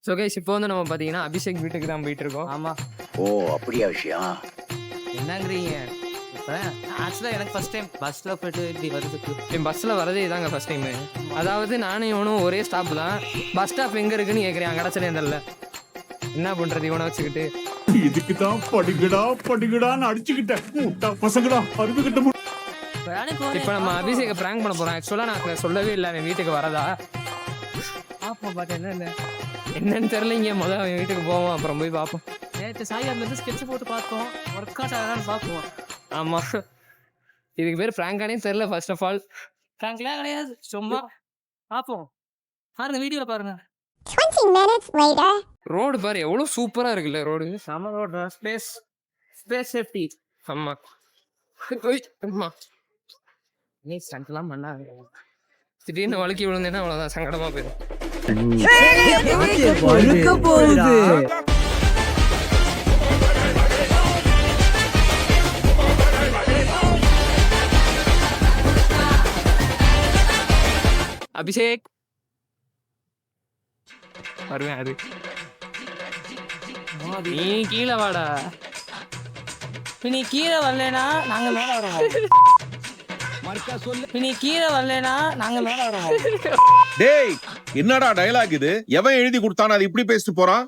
So guys இப்போ வந்து நம்ம பார்த்தீங்கன்னா அபிஷேக் வீட்டுக்கு தான் போயிட்டு இருக்கோம். ஆமாம். ஓ அப்படியா விஷயம்? என்னங்கிறீங்க? இப்போ ஆக்சுவலாக எனக்கு ஃபஸ்ட் டைம் பஸ்ஸில் போய்ட்டு இப்படி வருதுக்கு என் பஸ்ஸில் வரதே இதாங்க ஃபஸ்ட் டைமு. அதாவது நானும் இவனும் ஒரே ஸ்டாப் தான். பஸ் ஸ்டாப் எங்கே இருக்குன்னு கேட்குறேன், கடைசியில் தெரியல. என்ன பண்ணுறது இவனை வச்சுக்கிட்டு? இதுக்கு தான் படிக்கடான்னு அடிச்சுக்கிட்டேன். முட்டா பசங்கடா அருந்துகிட்ட. இப்போ நம்ம அபிஷேகை ப்ராங்க் பண்ண போகிறோம். ஆக்சுவலாக நான் சொல்லவே இல்லை என் வீட்டுக்கு வரதா. பார்ப்போம். பட் என்னன்னு தெரிலிங்க. முதல்ல அவன் வீட்டுக்கு போவோம், அப்புறம் போய் பார்ப்போம். நேற்று சாயங்காலத்துலேருந்து ஸ்கெட்ச் போட்டு பார்த்தோம். ஒர்க் அவுட் ஆகலான்னு பார்ப்போம். ஆமாம், இதுக்கு பேர் ப்ராங்கானே தெரில. ஃபர்ஸ்ட் ஆஃப் ஆல் ஃப்ராங்க்லாம் கிடையாது, சும்மா பார்ப்போம். பாருங்க, வீடியோவில் பாருங்க. 20 minutes later. ரோடு பாரு எவ்வளோ சூப்பராக இருக்குல்ல ரோடு. செம ரோடு. Space safety. ஆமாம் ஆமாம். நீ ஸ்டண்ட்லாம் பண்ணாங்க. திடீர்னு வழுக்கி விழுந்தேன்னா அவ்வளோதான், சங்கடமாக போயிடும். அபிஷேக் வருவேன். அது நீ கீழே வாடா. நீ கீழே வரலனா நாங்க மேல வருவோம். நீ கீழே வரலனா நாங்க மேல வருவோம். டேய், என்னடா டயலாக் இது? எவன் எழுதி கொடுத்தானே அது இப்படி பேசிட்டு போறான்?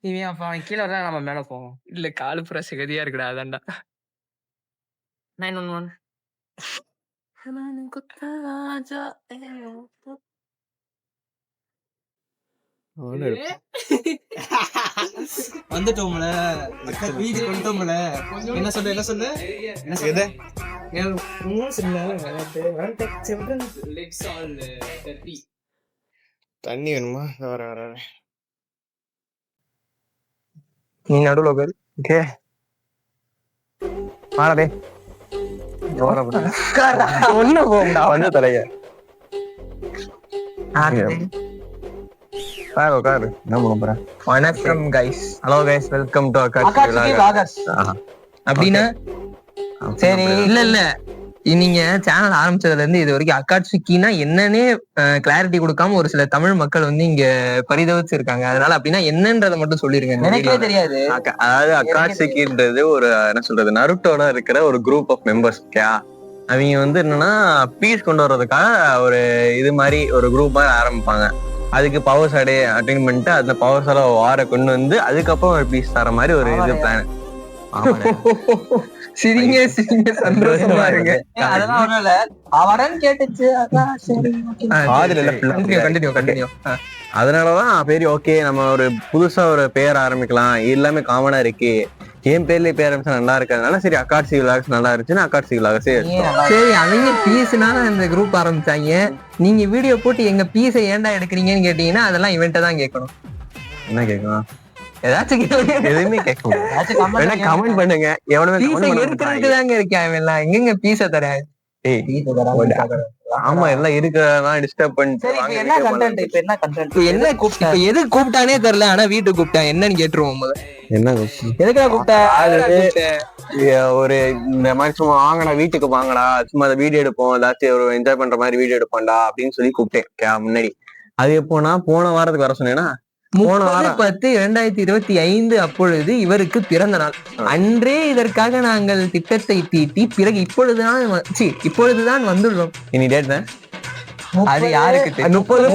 இவன் அப்ப அவன் கீழே வரல, நம்ம மேல போவோம். இல்லை, காலு புற சிகதியாக இருக்குடா, அதான்டா. 911. வந்துட்டோம்ல, வீட்டுக்கு வந்துட்டோம்ல. என்ன சொல்லு தண்ணி வேணுமா? வர நீ நடுவில் உட்காரு. ஓகே, வாடே ஒண்ணு போகும்டா வந்து தலைய. உட்காரு. என்ன பண்ண போறேன்? வணக்கம் guys. Hello guys, welcome to Akash. அப்படின்னா சரி, இல்ல நீங்க சேனல் ஆரம்பிச்சதுல இருந்து இது வரைக்கும் அக்காட்சிக்கினா என்னன்னே கிளாரிட்டி கொடுக்காம ஒரு சில தமிழ் மக்கள் வந்து இங்க பரிதவிச்சு இருக்காங்க. அதனால அப்படின்னா என்னன்றதை மட்டும் சொல்லிருங்க. எனக்கே தெரியாது. அதாவது அக்காட்சிக்கின்றது ஒரு என்ன சொல்றது, நருட்டோட இருக்கிற ஒரு குரூப் ஆஃப் மெம்பர்ஸ். அவங்க வந்து என்னன்னா பீஸ் கொண்டு வர்றதுக்காக ஒரு இது மாதிரி ஒரு குரூப் மாதிரி ஆரம்பிப்பாங்க. அதுக்கு பவர்ஸ் அட்டைன் பண்ணிட்டு அந்த பவர்ஸ் எல்லாம் வார கொண்டு வந்து அதுக்கப்புறம் ஒரு பீஸ் தர மாதிரி ஒரு இது பிளான். சிரிங்க சந்தோஷமா இருங்க. அதனாலதான் பேரு ஓகே, நம்ம ஒரு புதுசா ஒரு பேர் ஆரம்பிக்கலாம். எல்லாமே காமனா இருக்கு. என் பேர்லயே பேர் ஆரம்பிச்சா நல்லா இருக்கிறதுனால சரி அக்காட்சி விலாக்ஸ் நல்லா இருந்துச்சுன்னா அக்காட்சி விலாக்ஸ். சரி, அவங்க பீஸ்னால இந்த குரூப் ஆரம்பிச்சாங்க. நீங்க வீடியோ போட்டு எங்க பீஸை ஏன்டா எடுக்கிறீங்கன்னு கேட்டீங்கன்னா அதெல்லாம் இவன்ட்ட தான் கேட்கணும். என்ன கேட்கணும்? ஏதாச்சும் எதுவுமே கேட்கணும். கமெண்ட் பண்ணுங்க. எவ்வளவு இருக்கேன் எல்லாம் எங்க பீஸ தர. ஆமா, எல்லாம் இருக்கிறதெல்லாம் டிஸ்டர்ப் பண்ணிட்டு என்ன கூப்பிட்டா, எது கூப்பிட்டானே தெரியல. ஆனா வீட்டுக்கு கூப்பிட்டேன் என்னன்னு கேட்டுருவோம். என்ன எதுக்குடா கூப்பிட்டா? ஒரு இந்த மாதிரி சும்மா வாங்கடா, வீட்டுக்கு வாங்கடா, சும்மா அதை வீடியோ எடுப்போம், ஏதாச்சும் ஒரு என்ஜாய் பண்ற மாதிரி வீடியோ எடுப்போம்டா அப்படின்னு சொல்லி கூப்பிட்டேன் முன்னாடி. அது எப்போனா போன வாரத்துக்கு வர சொன்னேன்னா 10/10/2025 அப்பொழுது இவருக்கு பிறந்த நாள். அன்றே இதற்காக நாங்கள் திட்டத்தை தீட்டி பிறகு இப்பொழுதுதான் வந்துள்ளோம். இனி டேட் அது யாருக்கு? 30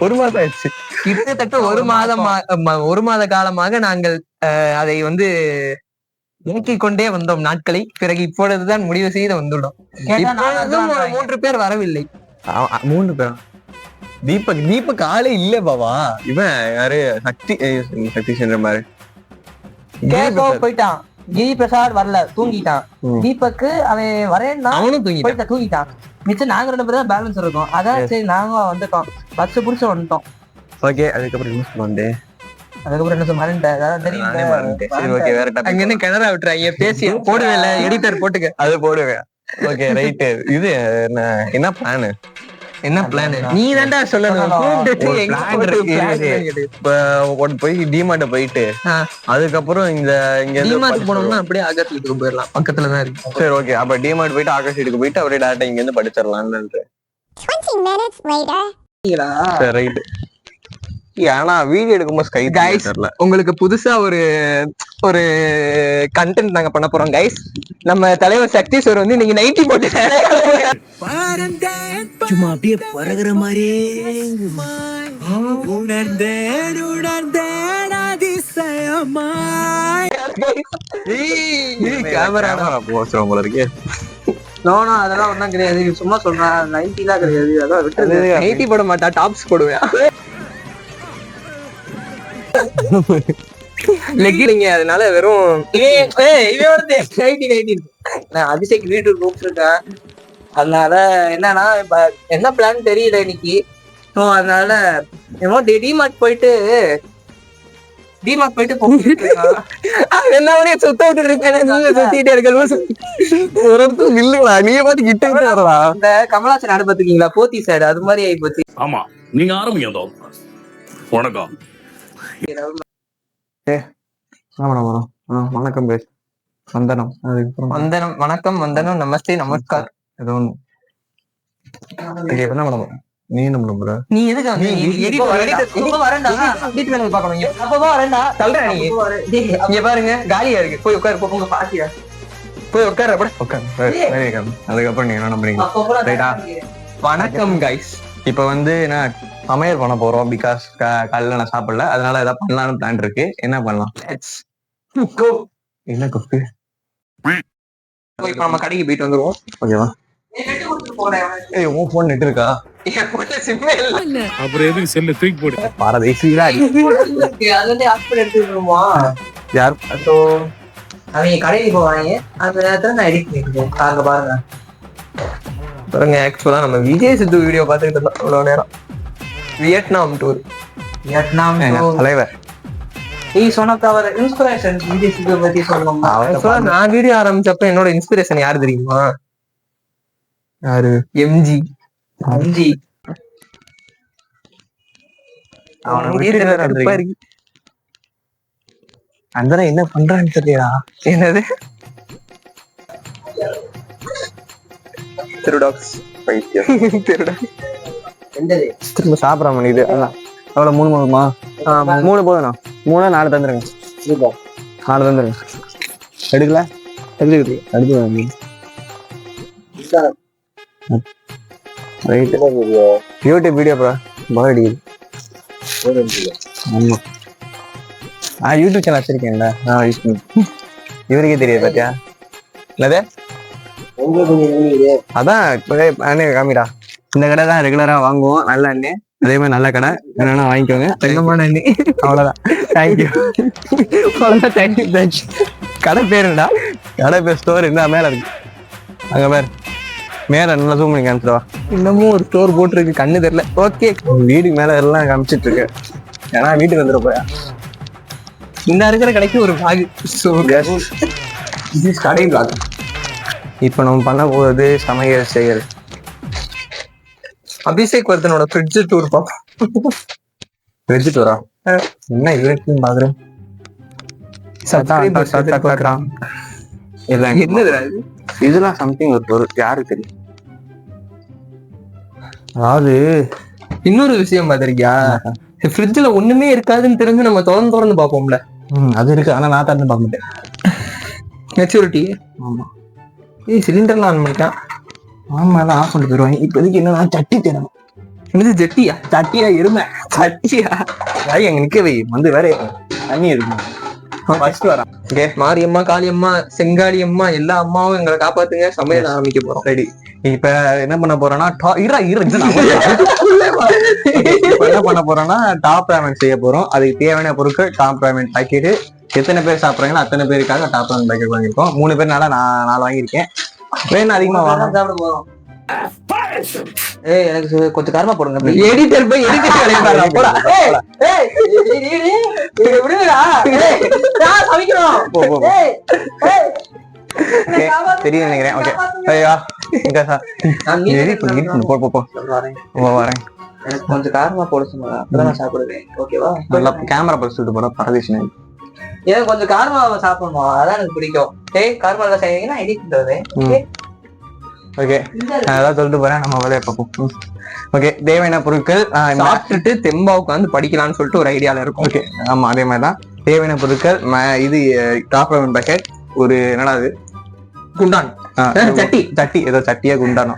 ஒரு மாதம் ஆயிடுச்சு. கிட்டத்தட்ட ஒரு மாத காலமாக நாங்கள் அதை வந்து இயக்கிக் கொண்டே வந்தோம் நாட்களை. பிறகு இப்பொழுதுதான் முடிவு செய்து வந்துள்ளோம். 3 பேர் வரவில்லை. 3 பேர். தீபக் ஆளே இல்ல பாவா. இவன் யாரு? சக்தி சென்ற மாதிரி போயிட்டான். கிரி பிரசாத் வரல, தூங்கிட்டான். தீபக் அவன் வரேன்னா அவனும் தூங்கிட்டான். மிச்சம் நாங்க 2 பேரும் தான் பேலன்ஸ் இருக்கோம். அதான் சரி நாங்க வந்துட்டோம், பஸ் புடிச்சு வந்துட்டோம். ஓகே, அதுக்கப்புறம் என்ன சொல்லுவாண்டே? அதுக்கப்புறம் என்ன மறந்துட்டேன். சரி, ஓகே, வேற டாபிக். அங்க என்ன கிணறா விட்டுறாங்க பேசி போடுவே இல்ல, எடிட்டர் போட்டுக்க, அது போடுவேன். Okay, right. இது என்ன பிளான்? என்ன பிளான்? நீ தான்டா சொல்லணும். போய் டிமார்ட் போயிட்டு அதுக்கப்புறம் இங்க டிமார்ட் போனோம்னா அப்படியே ஆகாஷ் வீட்டுக்கு போயிடலாம், பக்கத்துல தான் இருக்கு. சரி, ஓகே, அப்ப டிமார்ட் போயிட்டு ஆகாஷ் வீட்டுக்கு போயிட்டு அப்படியே டேரக்டா இங்க இருந்து படிச்சிடலாம்னு. 20 minutes later. ரைட். ஆனா வீடியோ எடுக்கும்போது ஸ்கை கைஸ் உங்களுக்கு புதுசா ஒரு கண்டென்ட் நாங்க பண்ண போறோம் கைஸ். நம்ம தலைவர் சக்தி சார் வந்து இன்னைக்கு நைட்டி போட்டு சும்மா அப்படியே பறகுற மாதிரியே கேமரா போஸ்ட் போல இருக்கே. நோனா அதெல்லாம் ஒன்றும் கிடையாது, சும்மா சொல்றேன். நைட்டிலாம் கிடையாது, அதான் விட்டு நைட்டி போட மாட்டா, டாப்ஸ் போடுவேன். லெக்கிங்க அதனால வெறும் நான் அபிஷேக் வீட்டுக்கு கூப்பிட்டுருக்கேன். அதனால என்னன்னா இப்ப என்ன பிளான் தெரியல இன்னைக்கு. ஸோ அதனால என்னமோ டிமார்ட் போயிட்டு என்ன சுத்த விட்டு இருக்கேன், சுத்திட்டே இருக்கா நீங்க பாத்து கிட்ட வரலாம். இந்த கமலாசன் ஆடு பாத்துக்கீங்களா, போத்தி சைடு அது மாதிரி ஆகி போச்சு. ஆமா, நீங்க ஆரம்பிங்க. வணக்கம். வணக்கம் பேஸ் வந்தனம். அதுக்கப்புறம் வந்தனம், வணக்கம், வந்தனம், நமஸ்தே, நமஸ்கார். ஏதோ ஒண்ணு என்ன பண்ண நீ என்ன பண்ண நீ எதுக்கு பாருங்க காலியா இருக்கு, போய் உட்காரு. போங்க பாத்தியா, போய் உட்காரு. அதுக்கப்புறம் நீங்க என்ன பண்ணீங்க ரைட்டா. வணக்கம் கைஸ். இப்ப வந்து என்ன சமையல் பண்ண போறோம். பிகாஸ் காலையில நான் சாப்பிடல, அதனால ஏதாவது பண்ணலாம்னு பிளான் இருக்கு. என்ன பண்ணலாம்? என்ன குக்கு இப்ப நம்ம கடைக்கு போயிட்டு வந்துருவோம். ஓகேவா? உன் போன் நெட் இருக்கா? அப்புறம் எதுக்கு செல்ல தூக்கி போடு. பாரதேசியா யார் அவங்க கடைக்கு போவாங்க, அந்த நேரத்துல நான் எடிட் பண்ணிருக்கேன். அங்க பாருங்க பாருங்க. ஆக்சுவலா நம்ம விஜய் சித்து வீடியோ பார்த்துக்கிட்டு இருந்தோம் இவ்வளவு நேரம். Vietnam tour. வியட்நாம் தலைவர் நீ சொன்ன தவிர இன்ஸ்பிரேஷன் விஜய் சித்து பத்தி சொல்லணும். நான் வீடியோ ஆரம்பிச்சப்ப என்னோட இன்ஸ்பிரேஷன் யாரு தெரியுமா? யாரு? எம்ஜி. அந்த என்ன பண்றான்னு தெரியல. என்னது திருடாக்ஸ் திரும்ப சாப்பிட முடியுது. அவ்வளவு 3 போதுமா? 3 போதும். 3 4 தந்துருங்க. 4 தந்துருங்க. எடுக்கல எடுத்து யூடியூப் வீடியோ ப்ரோ போர் அடிக்குது. ஆமா யூடியூப் சேனல் வச்சிருக்கேன்ல, இவருக்கே தெரியாது பாத்தியா? இல்லதே அதான் இப்பவே காமிடா. இந்த கடை தான் ரெகுலரா வாங்குவோம். நல்ல எண்ணெய், அதே மாதிரி நல்ல கடை, என்னன்னா வாங்கிக்கோங்க. தங்கமான எண்ணெய். அவ்வளவுதான். தேங்க்யூ. அவ்வளவுதான். தேங்க்யூ. கடை பேருடா, கடை பேர் ஸ்டோர் இருந்தா மேல இருக்கு. அங்க பேர் மேல நல்லா ஜூம் பண்ணி காமிச்சிடுவா. இன்னமும் ஒரு ஸ்டோர் போட்டிருக்கு, கண்ணு தெரியல. ஓகே, வீட்டுக்கு மேல எல்லாம் காமிச்சிட்டு இருக்கு. ஏன்னா வீட்டுக்கு வந்துட போயா இந்த இருக்கிற கடைக்கு ஒரு பாகு. கடை பிளாக். இப்ப நம்ம பண்ண போறது சமையல் செயல். அபிஷேக் வர்தனோட ஃப்ரிட்ஜ் டூர் பார்ப்போம். ஃப்ரிட்ஜ் டூரா? என்ன இருக்கு பாக்குறேன். என்னது இதெல்லாம் சம்திங் ஒரு பொருள், யாருக்கு தெரியும்? அதாவது இன்னொரு விஷயம் பாத்திருக்கியா, ஃப்ரிட்ஜ்ல ஒண்ணுமே இருக்காதுன்னு தெரிஞ்சு நம்ம திறந்து பார்ப்போம்ல. அது இருக்கு, ஆனா நான் திறந்து பார்க்க மாட்டேன். மெச்சூரிட்டி. ஆமா. சிலிண்டர்லாம் ஆன் பண்ணிட்டான். ஆமா, எல்லாம் ஆஃப் பண்ணிட்டு போயிடுவாங்க. இப்போதைக்கு என்னன்னா சட்டி தேடணும். என்னது ஜட்டியா? சட்டியா இருமை சட்டியா? எங்க நிக்கவை வந்து வேற தண்ணி இருக்கும். மாரியம்மா, காளியம்மா, செங்காளியம்மா, எல்லா அம்மாவும் எங்களை காப்பாத்துங்க. சமையல் ஆரம்பிக்க போறோம். ரெடி. இப்ப என்ன பண்ண போறோம்னா என்ன பண்ண போறோம்னா டாப் ராமன் செய்ய போறோம். அதுக்கு தேவையான பொருட்கள் டாப் ராமன் பாக்கெட்டு. எத்தனை பேர் சாப்பிட்றாங்களோ அத்தனை பேருக்காக டாப் ராமன் பாக்கெட் வாங்கியிருக்கோம். 3 பேர்னால நான் 4 வாங்கியிருக்கேன். வேணும் அதிகமா வாங்க. சாப்பிட போறோம். எனக்கு கொஞ்சம் காரமா போடுங்க. எடிட்டர் போய் தெரியும் நினைக்கிறேன். ஓகே ஐயா வரேன். எனக்கு கொஞ்சம் காரமா போட சொன்னா அப்பதான் நான் சாப்பிடுவேன். ஓகேவா? நல்லா கேமரா பரிசுட்டு போட பரதேஷன். ஏன் கொஞ்சம் காரமா சாப்பிடணும், அதான் எனக்கு பிடிக்கும். காரமா எல்லாம் செய்வீங்கன்னா எடிட் பண்றது. ஓகே நான் ஏதாவது சொல்லிட்டு போறேன், நம்ம வேலையை பார்ப்போம். ஓகே, தேவையான பொருட்கள் சாப்பிட்டுட்டு தெம்பா உட்காந்து படிக்கலாம்னு சொல்லிட்டு ஒரு ஐடியால இருக்கும். ஓகே ஆமா அதே மாதிரி தான். தேவையான பொருட்கள் இது டாக்டர் பேக்கெட், ஒரு என்னடா அது குண்டான் சட்டி சட்டி ஏதோ சட்டியா குண்டானோ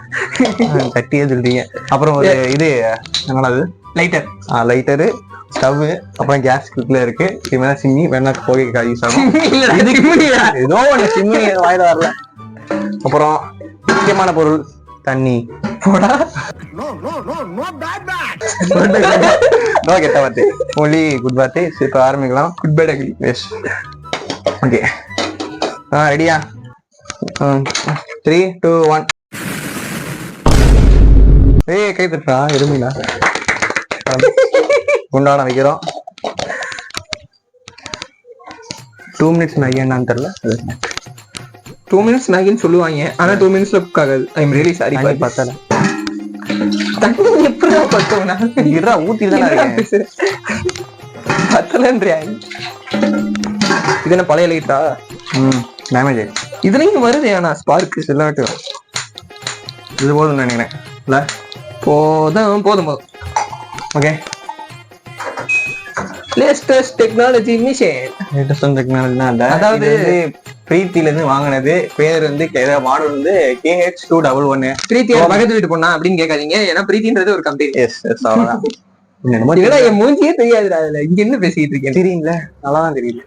சட்டியே சொல்றீங்க. அப்புறம் ஒரு இது என்னடா அது லைட்டர், லைட்டரு, ஸ்டவ், அப்புறம் கேஸ் குக்ல இருக்கு. இது மாதிரி சிம்மி வேணா போகை யூஸ் ஆகும். ஏதோ ஒண்ணு சிம்மி வாயில வரல. அப்புறம் முக்கியமான பொருள் தண்ணி. போடா நோ கெட்ட வார்த்தை, ஒன்லி குட் வார்த்தை. இப்ப ஆரம்பிக்கலாம். Good bye ugly. S okay ரெடியா? 3, 2, 1. ஏய் கை தட்டா எதுவுமில்ல. குண்டான வைக்கிறோம். 2 minutes மேகி என்னன்னு தெரியல. 2 minutes மேகின்னு சொல்லுவாங்க, ஆனா 2 minutesல குக் ஆகாது. ஐ எம் ரியலி சாரி. பார்த்தல தண்ணி எப்படா பத்தவனா இதா ஊத்தி தான் பத்தலன்றியா? இது என்ன பழைய லைட்டா? டேமேஜ் ஆயிடுச்சு. இதுலயும் வருது ஆனா ஸ்பார்க் சில்லாட்டு இது போதும் நினைக்கிறேன். இல்ல போதும் போதும் போதும். Okay latest technology machine. Latest டெக்னாலஜினா அதாவது பிரீத்தில இருந்து வாங்கினது. பேர் வந்து மாடல் வந்து KH211. பிரீத்தி பக்கத்து வீட்டு பொண்ணா அப்படின்னு கேட்காதீங்க, ஏன்னா பிரீத்தின்றது ஒரு கம்பெனி. எஸ் எஸ் அவ்வளவுதான். இதெல்லாம் என் மூஞ்சியே தெரியாதுடா. அதுல இங்க என்ன பேசிட்டு இருக்கேன் தெரியுங்களா? நல்லாதான் தெரியுது.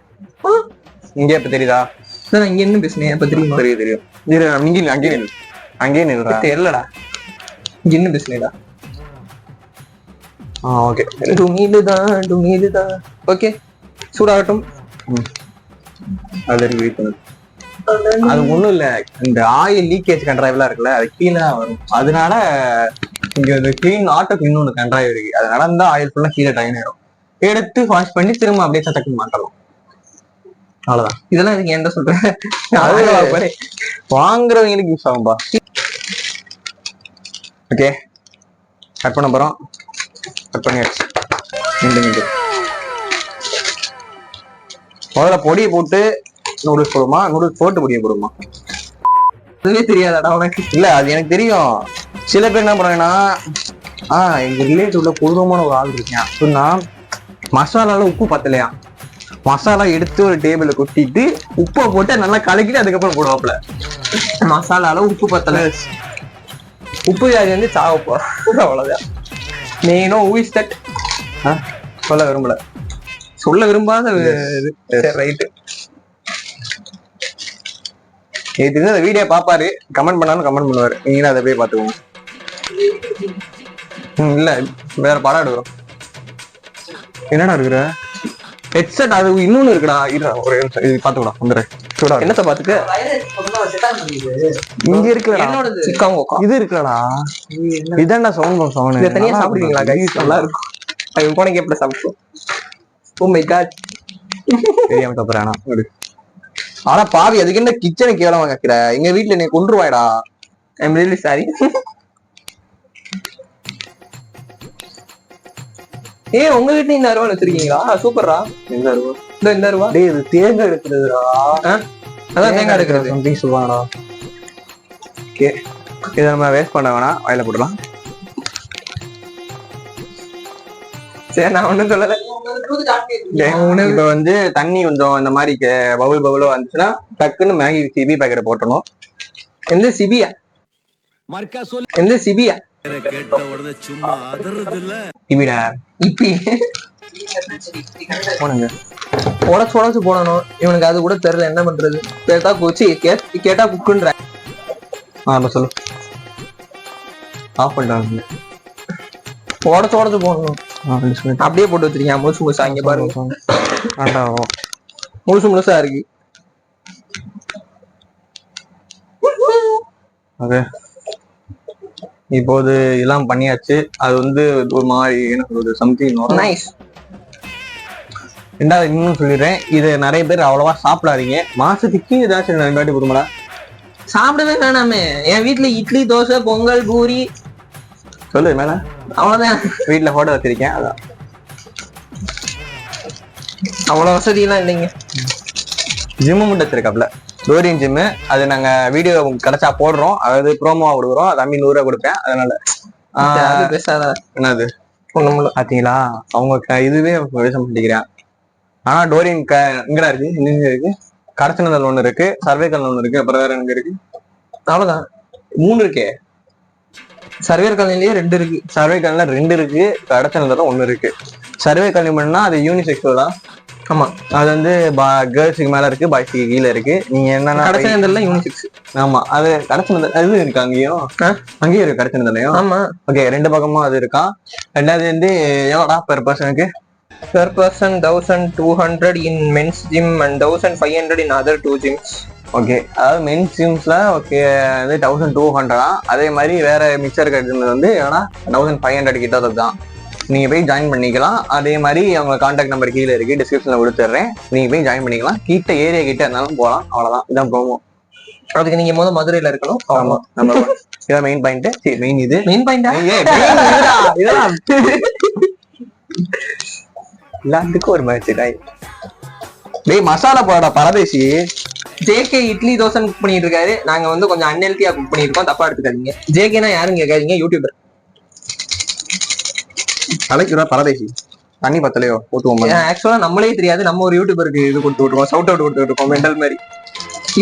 இங்க இப்ப தெரியுதா? நான் இங்க என்ன பேசுனேன் இப்ப தெரியுமா? தெரியும் தெரியும். அங்கேயே நில்றா. தெரியலடா, இங்க என்ன பேசுனேடா? ஓகே டுமீதுதான். ஓகே சூடாகட்டும். அது வரைக்கும் வெயிட் பண்ணு. அது ஒண்ணும் இல்ல, இந்த ஆயில் லீக்கேஜ் கண்ட்ரைவ்லாம் இருக்குல்ல, அது கீழே வரும். அதனால இங்க ஒரு கிளீன் ஆட்டோ கிளீன் ஒன்று கண்ட்ரைவ் இருக்கு. அதனால இந்த ஆயில் ஃபுல்லா கீழே டைன் ஆயிடும். எடுத்து வாஷ் பண்ணி திரும்ப அப்படியே சட்டக்கு மாட்டலாம். அவ்வளவுதான். இதெல்லாம் இதுக்கு என்ன சொல்றேன்? வாங்குறவங்களுக்கு யூஸ் ஆகும்பா. ஓகே கட் பண்ண போறோம். கட் பண்ணியாச்சு. முதல்ல பொடியை போட்டு நூடுல்ஸ் போடுமா, நூடுல்ஸ் போட்டு பொடியை போடுமா? அதுவே தெரியாதாடா உனக்கு? இல்ல அது எனக்கு தெரியும். சில பேர் என்ன பண்ணுவாங்கன்னா, எங்க ரிலேட்டிவ்ல கொடூரமான ஒரு ஆள் இருக்கேன் சொன்னா, மசாலால உப்பு பத்தலையா, மசாலா எடுத்து ஒரு டேபிள்ல கொட்டிட்டு உப்பை போட்டு நல்லா கலக்கிட்டு அதுக்கப்புறம் போடுவாப்ல. மசாலால உப்பு பத்தல, உப்பு வியாதி வந்து சாவப்போ, அவ்வளவுதான். நீனோ ஊஸ் தட் சொல்ல விரும்பல, சொல்ல விரும்பாத ரைட்டு. இது இந்த வீடியோ பாப்பாரு, கமெண்ட் பண்ணாலும் கமெண்ட் பண்ணுவாரு. நீங்களும் அதை போய் பாத்துக்கோங்க. இல்ல வேற படம் எடுக்கிறோம். என்னடா இருக்கிற ஹெட்செட்? அது இன்னொன்னு இருக்குடா. ஒரு பாத்துக்கடா வந்துடுறேன். என்னத்த பாத்துக்க? இங்க இருக்குல்லடா, இது இருக்குல்லடா. இதான்டா சவுண்ட். தனியா சாப்பிடுவீங்களா? கைஸ் நல்லா இருக்கும். அவன் போனக்கு எப்படி சாப்பிடுவோம்? ஓ மை காட், தெரியாம தப்புறானா? ஆனா பாவி, அதுக்கு என்ன கிச்சனை கேவலமா கேக்குற? எங்க வீட்டுல நீ கொன்றுவாயடா. I am really sorry. உங்க வீட்டுல இந்த அருவா வச்சிருக்கீங்களா? சூப்பர்ரா. எந்த அருவா? இந்த அருவா. டேய் இது தேங்காய் எடுக்கிறதுடா. அதான் தேங்காய் எடுக்கிறது. சம்திங் சொல்லுவாங்கடா. ஓகே இதை நம்ம வேஸ்ட் பண்ண வேணாம், வாயில போடலாம். சரி நான் ஒண்ணும் சொல்லல. இப்ப வந்து தண்ணி கொஞ்சம் இந்த மாதிரி பவுலோ வந்துச்சுன்னா டக்குன்னு மேகி சிபி பேக்கெட் போட்டணும். எந்த சிபியா? எந்த சிபியா? சிபிடா இப்பி போனுங்க. உடச்சு போடணும். இவனுக்கு அது கூட தெரியல என்ன பண்றது. கேட்டா கோச்சு, கேட்டா குக்குன்ற. சொல்லு. ஆஃப் பண்ணிட்டாங்க. உடச்சு போடணும். அப்படியே போட்டு வச்சிருக்கீங்க முழுசு முழுசா. இங்க பாருங்க, முழுசு முழுசா இருக்கு. இப்போது எல்லாம் பண்ணியாச்சு. அது வந்து ஒரு மாதிரி என்ன சொல்றது, சம்திங் நைஸ். ரெண்டாவது இன்னும் சொல்லிடுறேன், இது நிறைய பேர் அவ்வளவா சாப்பிடாதீங்க. மாசத்துக்கு ஏதாச்சும் 2 வாட்டி போடுமாடா. சாப்பிடவே வேணாமே. என் வீட்டுல இட்லி, தோசை, பொங்கல், பூரி. சொல்லு மேல. அவ்வளவுதான். வீட்டுல போட்டோ வச்சிருக்கேன். அதான் அவ்வளவு வசதி எல்லாம் இல்லைங்க. ஜிம்மு மட்டும் வச்சிருக்காப்ல. Dorian gym. அது நாங்க வீடியோ கிடைச்சா போடுறோம், அதாவது ப்ரோமோவா கொடுக்குறோம். தம்பி 100 ரூபா கொடுப்பேன். அதனால பேசாத. என்னது ஒண்ணுமில்ல. பாத்தீங்களா, அவங்க இதுவே பேச மாட்டேங்கிறான். ஆனா டோரியன் இங்கடா இருக்கு, எங்க இருக்கு, கடச்சனல் ஒண்ணு இருக்கு, சர்வேக்கல் ஒண்ணு இருக்கு, அப்புறம் வேற எங்க இருக்கு? அவ்வளவுதான். 3 இருக்கே. சர்வேர் காலனிலேயே 2 இருக்கு. சர்வே காலனில 2 இருக்கு, கடச்சனல் 1 இருக்கு. சர்வே காலனி பண்ணா அது யூனிசெக்சுவல் தான். ஆமா, அது வந்து கேர்ள்ஸுக்கு மேல இருக்கு, பாய்ஸுக்கு கீழே இருக்கு. நீங்க என்னன்னா கடைசில யூனிசெக்ஸ். ஆமா, அது கடச்சனல் அது இருக்கு அங்கேயும், அங்கேயும் இருக்கு கடச்சனல்லையும். ஆமா, ஓகே, 2 பக்கமும் அது இருக்கான். ரெண்டாவது வந்து எவ்வளோடா பெர் பர்சனுக்கு? per person 1200 in men's gym and 1500 in other 2 gyms. Okay, அதாவது மென்ஸ் ஜிம்ஸ்ல ஓகே வந்து 1200 தான். அதே மாதிரி வேற மிக்சர் கட்டுறது வந்து ஏன்னா 1500 கிட்ட தான். நீங்க போய் ஜாயின் பண்ணிக்கலாம். அதே மாதிரி அவங்க கான்டாக்ட் நம்பர் கீழே இருக்கு, டிஸ்கிரிப்ஷன்ல கொடுத்துட்றேன். நீங்க போய் ஜாயின் பண்ணிக்கலாம். ஏரியா கிட்ட இருந்தாலும் போகலாம். அவ்வளவுதான், இதான் ப்ரோமோ. அதுக்கு நீங்க மதுரையில இருக்கணும். ஆமா, நம்ம இதான் மெயின் பாயிண்ட். மெயின் இது மெயின் பாயிண்டா? எல்லாத்துக்கும் ஒரு மேட்ச். டேய் மசாலா போடா பரதேசி. ஜேகே இட்லி தோசை குக் பண்ணிட்டு இருக்காரு. நாங்க வந்து கொஞ்சம் அன்ஹெல்த்தியா குக் பண்ணிருக்கோம், தப்பா எடுத்துக்காதீங்க. ஜேகேனா யாருன்னு கேட்காதீங்க, யூடியூபர். அழைக்கிறா பரதேசி. தண்ணி பத்தலையோ ஊத்துவோம். ஆக்சுவலா நம்மளே தெரியாது, நம்ம ஒரு யூடியூபருக்கு இது கொடுத்து விட்டுருக்கோம், சவுட் அவுட் கொடுத்து விட்டுருக்கோம். மெண்டல் மாதிரி.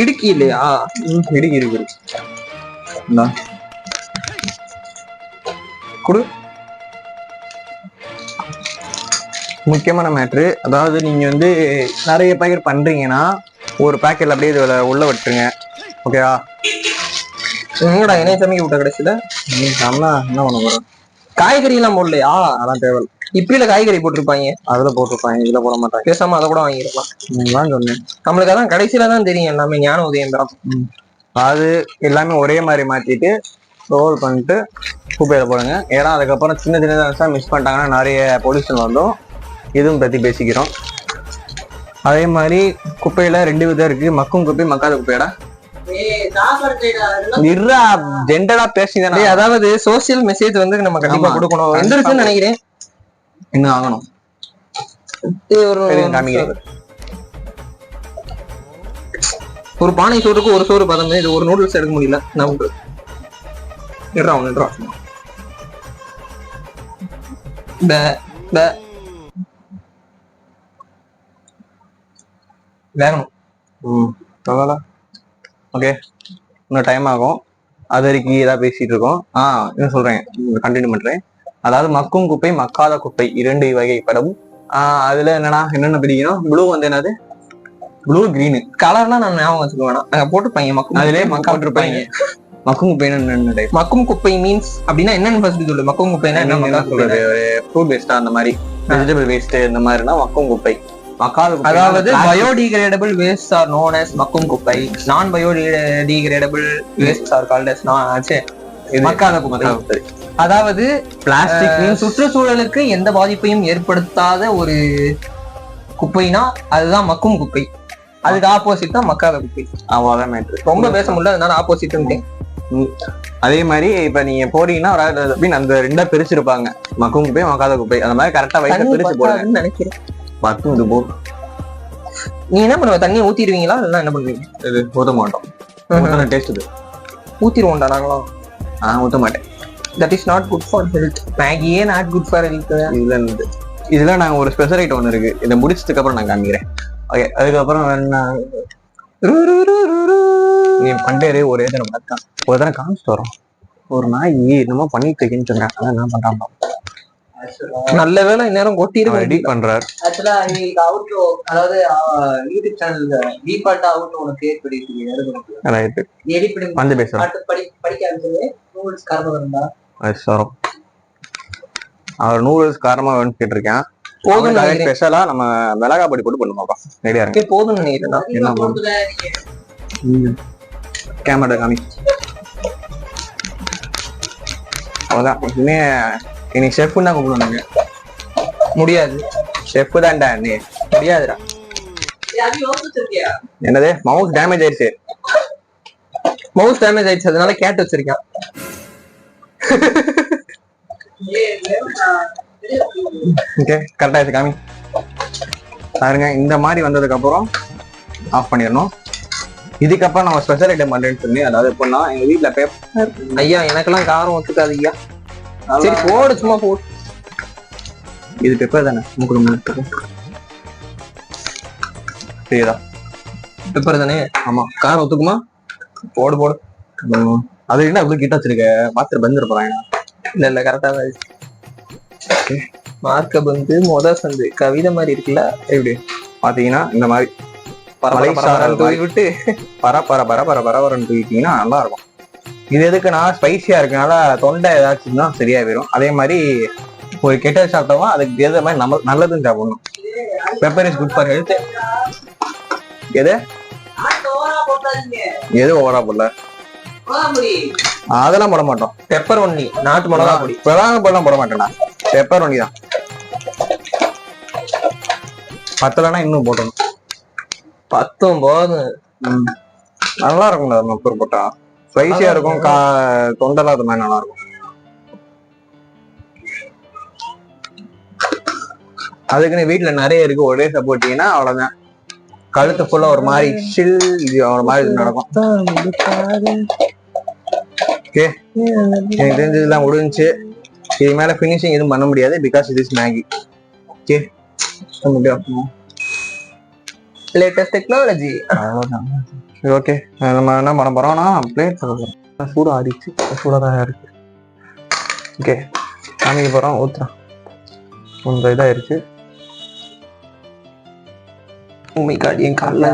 இடுக்கி இல்லையா? இடுக்கி இருக்கு. குடு. முக்கியமான மேட்ரு, அதாவது நீங்க வந்து நிறைய பேக்கெட் பண்றீங்கன்னா ஒரு பேக்கெட்ல அப்படியே இதுல உள்ள விட்டுருங்க. ஓகேவா? எங்கடா என்னைய சமைக்க விட்ட கடைசியில? என்ன பண்ண போறோம்? காய்கறி எல்லாம் போடலையா? அதெல்லாம் தேவை. இப்பயில காய்கறி போட்டிருப்பாங்க, அதுல போட்டிருப்பாங்க, இதுல போட மாட்டாங்க. பேசாம அதை கூட வாங்கிருக்கலாம். நீங்களாம் சொன்னேன். நம்மளுக்கு அதான் கடைசியில தான் தெரியும் எல்லாமே. ஞான உதயம் தான். அது எல்லாமே ஒரே மாதிரி மாத்திட்டு ரோல் பண்ணிட்டு குப்பையில போடுங்க. ஏன்னா அதுக்கப்புறம் சின்ன சின்னதாக மிஸ் பண்ணிட்டாங்கன்னா நிறைய பொல்யூஷன் வந்தோம். இதுவும் பத்தி பேசிக்கிறோம். அதே மாதிரி குப்பையில 2 விதம் இருக்கு, மக்கும் குப்பை, மக்காத குப்பையடா. ஜெண்டரா பேசிதானே. அதாவது சோசியல் மெசேஜ் வந்து நம்ம கண்டிப்பா கொடுக்கணும். எந்திரிச்சுன்னு நினைக்கிறேன். என்ன ஆகணும்? ஒரு பானை சோறுக்கு ஒரு சோறு பதமே. இது ஒரு நூடுல்ஸ் எடுக்க முடியல. நமக்கு வேகணும். ஓகே, இன்னும் டைம் ஆகும். அது வரைக்கும் ஏதாவது பேசிட்டு இருக்கோம். என்ன சொல்றேன், கண்டினியூ பண்றேன். அதாவது மக்கும் குப்பை, மக்காத குப்பை 2 வகைப்படும். அதுல என்னென்ன பிடிக்கணும்? ப்ளூ வந்து என்னது, ப்ளூ கிரீனு கலர்லாம் நான் ஞாபகம் வச்சுக்க வேணாம். நாங்க போட்டுப்பாங்க மக்கும். அதுலயே போட்டிருப்பாங்க. மக்கும் குப்பை என்ன? மக்கும் குப்பை மீன்ஸ் அப்படின்னா என்னன்னு ஃபர்ஸ்ட் சொல்லு. மக்கும் குப்பைனா என்ன சொல்றது? ஃப்ரூட் வேஸ்டா அந்த மாதிரி, வெஜிடபிள் வேஸ்ட் இந்த மாதிரினா மக்கும் குப்பை. அதாவது biodegradable waste are known as மக்கும் குப்பை. நான் biodegradable waste are called as மக்காத குப்பை. அதாவது பிளாஸ்டிக் சுற்றுச்சூழலுக்கு எந்த பாதிப்பையும் ஏற்படுத்தாத ஒரு குப்பைனா அதுதான் மக்கும் குப்பை. அதுக்கு ஆப்போசிட் தான் மக்காத குப்பை. அவ்வளவுதான். ரொம்ப பேச முடியல, அதனால ஆப்போசிட். அதே மாதிரி இப்ப நீங்க போறீங்கன்னா அந்த 2 பிரிச்சிருப்பாங்க, மக்கும் குப்பை, மக்காத குப்பை. அந்த மாதிரி கரெக்டா வயசை பிரிச்சு போடுங்க நினைக்கிறேன். நீ என்ன பண்ணுவ? தண்ணியை ஊத்திடுவீங்களா இல்ல என்ன பண்ணுவீங்க? இது ஊத்த மாட்டோம். ஊத்திடுவோம்டா நாங்களும். ஊத்த மாட்டேன். That is not good for health. மேகியே நாட் குட் ஃபார் ஹெல்த். இதுல நாங்க ஒரு ஸ்பெஷல் ஐட்டம் ஒண்ணு இருக்கு. இதை முடிச்சதுக்கு அப்புறம் நான் காமிக்கிறேன். ஓகே, அதுக்கப்புறம் என்ன நீ பண்டேரு ஒரே தடவை பார்த்தான். ஒரு தடவை காமிச்சிட்டு வரோம். ஒரு நாய் என்னமோ பண்ணிட்டு இருக்குன்னு சொன்னேன். அதான் என்ன பண்றான். நல்ல வேலை இந்நேரம் கொட்டிட்டு ரெடி பண்றாரு. ஆக்சுவலா அவுட்ரோ, அதாவது யூடியூப் சேனல்ல டிஃபால்ட்டா அவுட்ரோ ஒன்னு கிரியேட் பண்ணிருக்கீங்க. ரைட், எடிட் பண்ணி வந்து பேசுறோம். படிக்க ஆரம்பிச்சது நூடுல்ஸ் காரணமா இருந்தா சரம் அவர் நூடுல்ஸ் காரணமா வேணும்னு கேட்டிருக்கேன். போதும். ஸ்பெஷலா நம்ம மிளகா பொடி போட்டு பண்ணுவோம்ப்பா. ரெடியா இருக்கு. போதும்னு நினைக்கிறேன். என்ன கேமரா காமி. அவ்வளவுதான். இனிமே இனி ஷெஃப்னு தான் கூப்பிடுவாங்க. முடியாது, ஷெஃப் தான்டா. நீ முடியாதுடா. என்னது? மவுஸ் டேமேஜ் ஆயிடுச்சு. மவுஸ் டேமேஜ் ஆயிடுச்சு, அதனால கேட் வச்சிருக்கேன். ஓகே, கரெக்டா ஆயிடுச்சு. காமி பாருங்க. இந்த மாதிரி வந்ததுக்கு அப்புறம் ஆஃப் பண்ணிடணும். இதுக்கப்புறம் நம்ம ஸ்பெஷல் ஐட்டம் பண்றேன்னு சொல்லி, அதாவது எப்படின்னா எங்க வீட்டுல பேப்பர். ஐயா எனக்கெல்லாம் காரம் ஒத்துக்காது ஐயா. சரி போடு, சும்மா போடு. இது பெப்பர் தானே உங்களுக்கு சரியா? பெப்பர் தானே? ஆமா. காரம் ஒத்துக்குமா? போடு போடு. அது என்ன இவ்வளவு கிட்ட வச்சிருக்க? மாத்திர பந்து போறாங்க. இல்ல கரெக்டா தான் இருக்கு. மார்க்க பந்து மொத சந்து கவிதை மாதிரி இருக்குல்ல. எப்படி பாத்தீங்கன்னா இந்த மாதிரி தூவி விட்டு பரபரன்னு தூக்கிட்டீங்கன்னா நல்லா இருக்கும். இது எதுக்குன்னா ஸ்பைசியா இருக்கனால தொண்டை ஏதாச்சும் தான் சரியா போயிடும். அதே மாதிரி ஒரு கெட்ட சாப்பிட்டோமா அதுக்கு எது மாதிரி நம்ம நல்லதுன்னு சாப்பிடணும். Pepper is good for health. எது ஓவரா போடல, அதெல்லாம் போட மாட்டோம். பெப்பர் ஒன்லி, நாட்டு மிளகா பொடி. பிரதான பொருளாம் போட மாட்டேன்டா, பெப்பர் ஒன்லி தான். பத்தலைன்னா இன்னும் போட்டணும். 19 நல்லா இருக்கும் பெப்பர் போட்டா. ஸ்பைசியா இருக்கும், தொண்டெல்லாம் அது மாதிரி நல்லா இருக்கும். அதுக்குன்னு வீட்டுல நிறைய இருக்கு, ஒரே போட்டீங்கன்னா அவ்வளவுதான். கழுத்து ஃபுல்லா ஒரு மாதிரி ஷில் ஒரு மாதிரி நடக்கும். ஓகே, எனக்கு தெரிஞ்சதுலாம் முடிஞ்சு. இது மேல பினிஷிங் எதுவும் பண்ண முடியாது, பிகாஸ் இது is Maggi. Okay, latest technology. அவ்வளவுதான். சரி, ஓகே, நம்ம என்ன பண்ண போறோம்னா பிளேட் சூடு ஆடிச்சு, சூடாதான் இருக்கு. ஓகே, காமிக்க போறோம். ஊத்துறோம். கொஞ்சம் இதாயிருச்சு. உண்மை காடி என் கால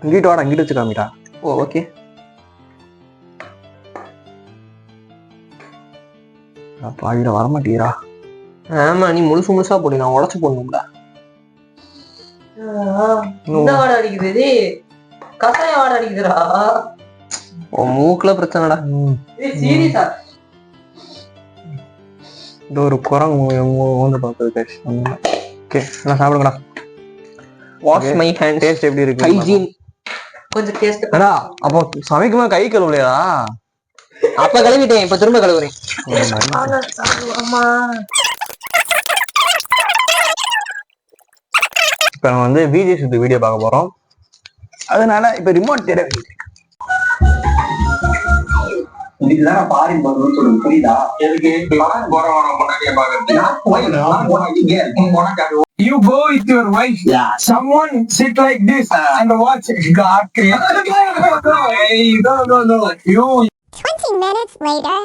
இங்கிட்டு வாடா, இங்கிட்டு வச்சு காமிடா. ஓகே. பாதியில வரமாட்டீரா? ஆமா, நீ முழுசா போடு, நான் உடச்சு போடணும்டா. வாடை அடிக்குது, கசாயம் வாடை அடிக்குதுடா. மூக்குல பிரச்சனைடா. சீரியஸா இந்த ஒரு குரங்கு வந்து பார்த்தது. ஓகே, நான் சாப்பிடுங்கடா. Wash my hand. டேஸ்ட் எப்படி இருக்கு? ஹைஜீன். கொஞ்சம் டேஸ்ட். அடா, அப்போ சமைக்குமா கை கழுவலையா? அப்ப கழுவிட்டேன், இப்ப திரும்ப கழுவுறேன். இப்ப நம்ம வந்து விஜய் சுத்து வீடியோ பார்க்க போறோம். அதனால இப்ப ரிமோட் தேட இதுதான் பாரி பண்ணணும்னு சொல்லி புரியுதா? எதுக்கு போறவன முன்னாடியே பாக்குறது. You go with your wife. Yeah. Someone sit like this and watch God create. Hey, no. You. 20 minutes later.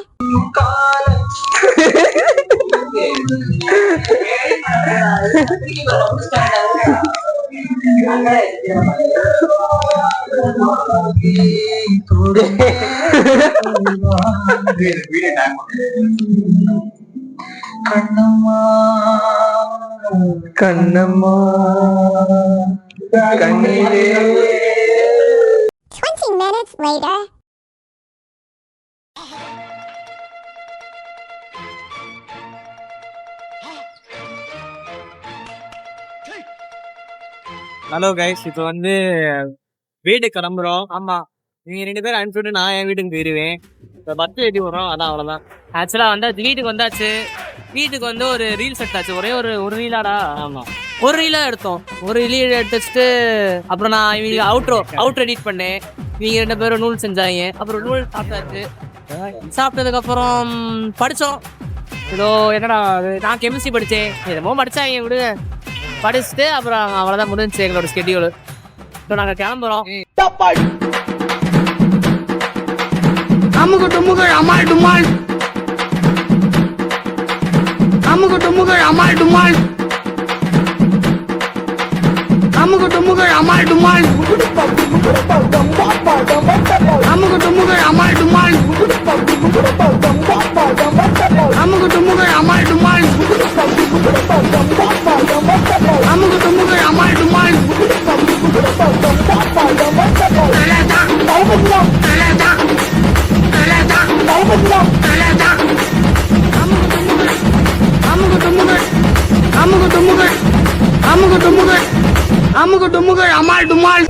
Kannamma கண்ணீரே. 20 minutes later. ஹலோ கைஸ், இப்போ வந்து வீட்டுக்கு கிளம்புறோம். ஆமா, நீங்க 2 பேரும் அனுப்பிச்சுட்டு நான் என் வீட்டுக்கு போயிடுவேன். இப்போ பத்து வெட்டி வரோம், அதான் அவ்வளோதான். ஆக்சுவலாக வந்து வீட்டுக்கு வந்தாச்சு. வீட்டுக்கு வந்து ஒரு ரீல்ஸ் எடுத்தாச்சு. ஒரே ஒரு ரீலாடா. ஆமாம், ஒரு ரீலாக எடுத்தோம். ஒரு ரீல் எடுத்துட்டு அப்புறம் நான் இவங்க அவுட்ரோ எடிட் பண்ணேன். இவங்க 2 பேரும் நூல் செஞ்சாங்க. அப்புறம் நூல் சாப்பிட்டாச்சு. சாப்பிட்டதுக்கப்புறம் படித்தோம். ஏதோ என்னடா நான் கெமிஸ்ட்ரி படித்தேன். என்னமோ படித்தாங்க விடு. படிச்சுட்டு அப்புறம் அவ்வளோதான் முடிஞ்சு எங்களோட ஸ்கெடியூல். இப்போ நாங்கள் கிளம்புறோம். அமுக டுமுகள் அமால் டுமால். அமுக டுமுகள் அமால் டுமால். அமுக டுமுகள் அமால் டுமால். அமுக டுமுகள் அமால் டுமால். அமுக டுமுகள் அமால் டுமால். அமுக டுமுகள் அமால் டுமால். அமுக டுமுகள் அமால் டுமால்.